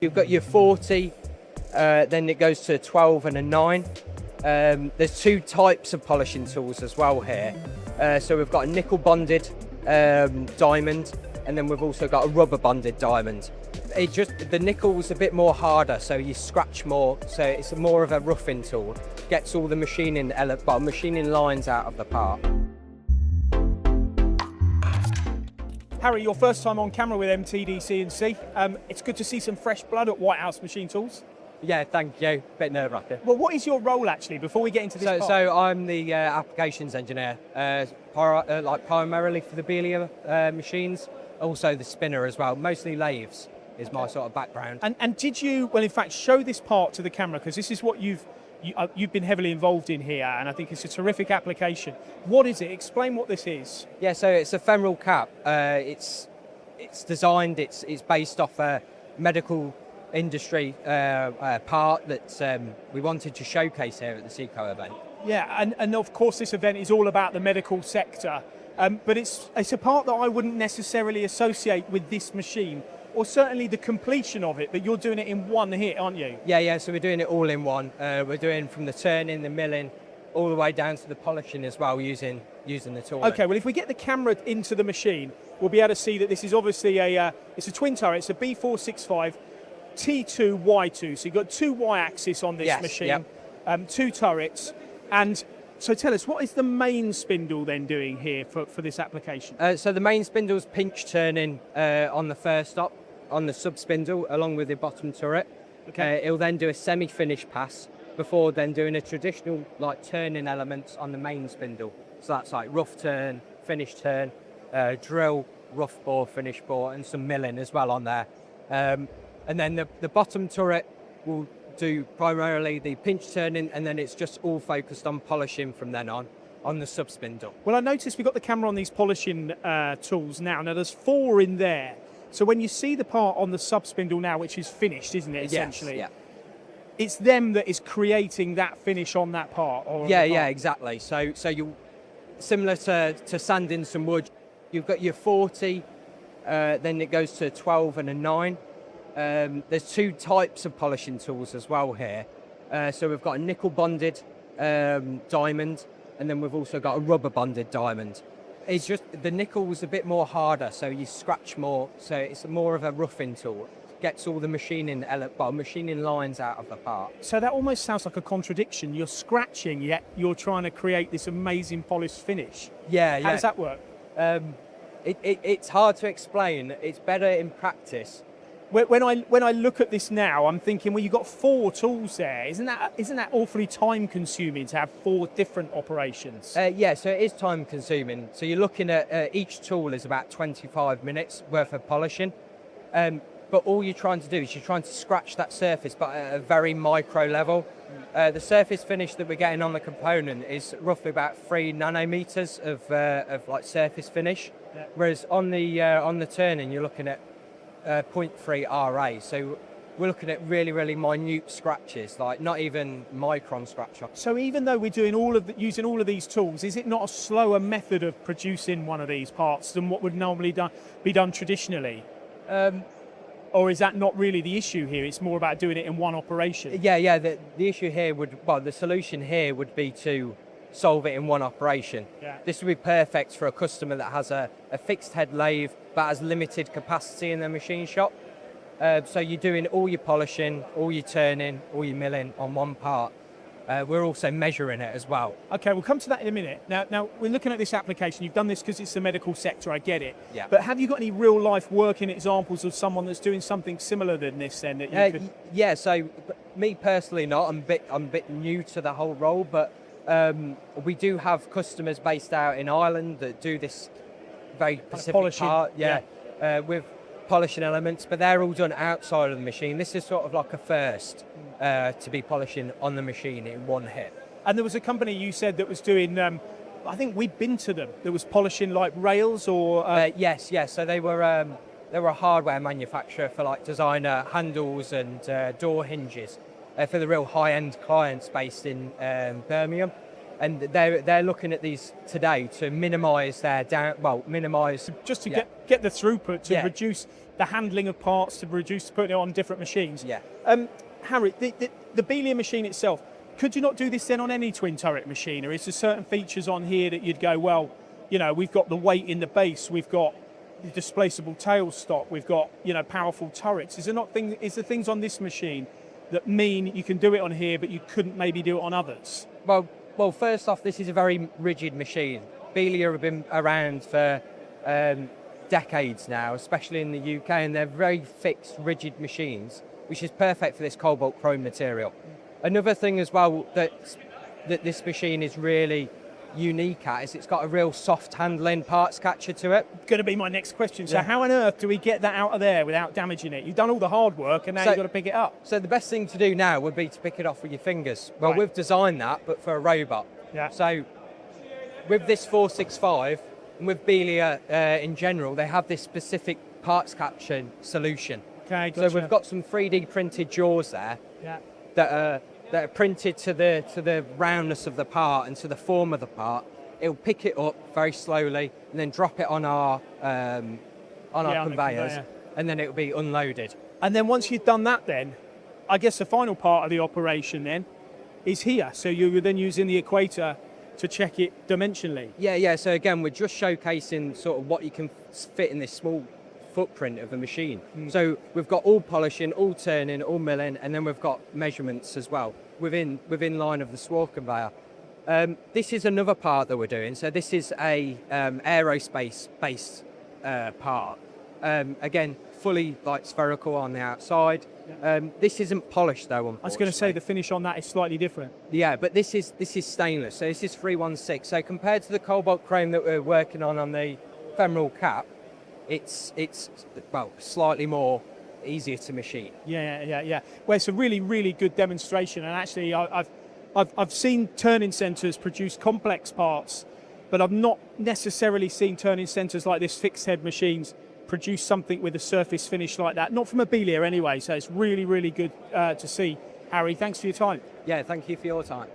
You've got your 40, then it goes to a 12 and a 9. There's two types of polishing tools as well here. So we've got a nickel bonded diamond, and then we've also got a rubber bonded diamond. The nickel's a bit more harder, so you scratch more, so it's more of a roughing tool. Gets all the machining lines out of the part. Harry, your first time on camera with MTDCNC. It's good to see some fresh blood at Whitehouse Machine Tools. Yeah, thank you. Bit nerve-wracking. Well, what is your role actually before we get into this part? So I'm the applications engineer, primarily for the Biglia machines, also the spinner as well. Mostly lathes is my sort of background. And did you, well, in fact, show this part to the camera, because this is what you've been heavily involved in here, and I think it's a terrific application. What is it? Explain what this is. Yeah, so it's a femoral cap. It's designed. It's based off a medical industry part that we wanted to showcase here at the SECO event. Yeah, and of course this event is all about the medical sector, but it's a part that I wouldn't necessarily associate with this machine, or certainly the completion of it, but you're doing it in one hit, aren't you? Yeah, so we're doing it all in one. We're doing from the turning, the milling, all the way down to the polishing as well, using the tool. Okay, well if we get the camera into the machine, we'll be able to see that this is obviously it's a twin turret, it's a B465T2Y2, so you've got two Y-axis on this machine, two turrets, and so tell us, what is the main spindle then doing here for this application? So the main spindle's pinch turning on the first stop, on the sub spindle, along with the bottom turret. Okay. It'll then do a semi-finish pass before then doing a traditional turning elements on the main spindle. So that's like rough turn, finish turn, drill, rough bore, finish bore, and some milling as well on there. And then the bottom turret will do primarily the pinch turning, and then it's just all focused on polishing from then on the sub spindle. Well, I noticed we've got the camera on these polishing tools now. Now there's 4 in there. So when you see the part on the sub spindle now, which is finished, isn't it, essentially? Yes, yeah. It's them that is creating that finish on that part? Yeah, exactly. So you, similar to sanding some wood, you've got your 40, then it goes to a 12 and a 9. There's two types of polishing tools as well here. So we've got a nickel bonded diamond, and then we've also got a rubber bonded diamond. It's just the nickel's a bit more harder, so you scratch more, so it's more of a roughing tool. Gets all the machining lines out of the part. So that almost sounds like a contradiction. You're scratching, yet you're trying to create this amazing polished finish. Yeah. How does that work? It's hard to explain. It's better in practice. When I look at this now, I'm thinking, well, you've got 4 tools there. Isn't that awfully time consuming to have 4 different operations? Yeah, so it is time consuming. So you're looking at each tool is about 25 minutes worth of polishing. But all you're trying to do is you're trying to scratch that surface, but at a very micro level. The surface finish that we're getting on the component is roughly about 3 nanometers of surface finish, whereas on the turning you're looking at 0.3 RA. So we're looking at really, really minute scratches, like not even micron scratch. So even though we're doing using all of these tools, is it not a slower method of producing one of these parts than what would normally be done traditionally? Or is that not really the issue here? It's more about doing it in one operation. Yeah. The issue here the solution here would be to solve it in one operation. Yeah. This would be perfect for a customer that has a fixed head lathe but has limited capacity in their machine shop. So you're doing all your polishing, all your turning, all your milling on one part. We're also measuring it as well. Okay, we'll come to that in a minute. Now we're looking at this application. You've done this because it's the medical sector, I get it. Yeah. But have you got any real life working examples of someone that's doing something similar than this then? That you could... Yeah, so me personally not. I'm a bit new to the whole role, but we do have customers based out in Ireland that do this very specific polishing part. With polishing elements, but they're all done outside of the machine. This is sort of like a first to be polishing on the machine in one hit. And there was a company you said that was doing, I think we've been to them, that was polishing like rails or... Yes. So they were a hardware manufacturer for like designer handles and door hinges for the real high-end clients based in Birmingham. And they're looking at these today to minimise their minimise. Just to get the throughput to Yeah. reduce the handling of parts, to reduce putting it on different machines. Yeah. Harry, the Biglia machine itself, could you not do this then on any twin turret machine, or is there certain features on here that you'd go, well, you know, we've got the weight in the base, we've got the displaceable tailstock, we've got, you know, powerful turrets. Is there things on this machine that mean you can do it on here, but you couldn't maybe do it on others? Well, first off, this is a very rigid machine. Biglia have been around for decades now, especially in the UK, and they're very fixed, rigid machines, which is perfect for this Cobalt Crome material. Another thing as well that this machine is really unique at is it's got a real soft handling parts catcher to it. Going to be my next question. So Yeah. how on earth do we get that out of there without damaging it? You've done all the hard work and now So- you've got to pick it up. So the best thing to do now would be to pick it off with your fingers. Well, Right. we've designed that, but for a robot. Yeah. So with this 465 and with Biglia in general, they have this specific parts capture solution. Okay, So gotcha. we've got some 3D printed jaws there Yeah. that are printed to the roundness of the part and to the form of the part. It'll pick it up very slowly and then drop it on our on the conveyors, conveyor. and then it'll be unloaded. And then once you've done that then, I guess the final part of the operation then is here. So you're then using the equator to check it dimensionally. Yeah. So again, we're just showcasing sort of what you can fit in this small footprint of a machine. So we've got all polishing, all turning, all milling, and then we've got measurements as well within line of the swarf conveyor. This is another part that we're doing. So this is a aerospace-based part. Again, fully like spherical on the outside. This isn't polished though. I was going to say unfortunately. the finish on that is slightly different. Yeah, but this is stainless. So this is 316. So compared to the Cobalt Crome that we're working on the Femoral cap, it's well slightly more easier to machine. Yeah. Well, it's a really, really good demonstration. And actually, I've seen turning centres produce complex parts, but I've not necessarily seen turning centres like this fixed head machines produce something with a surface finish like that. Not from a Biglia anyway. So it's really, really good to see. Harry, thanks for your time. Yeah, thank you for your time.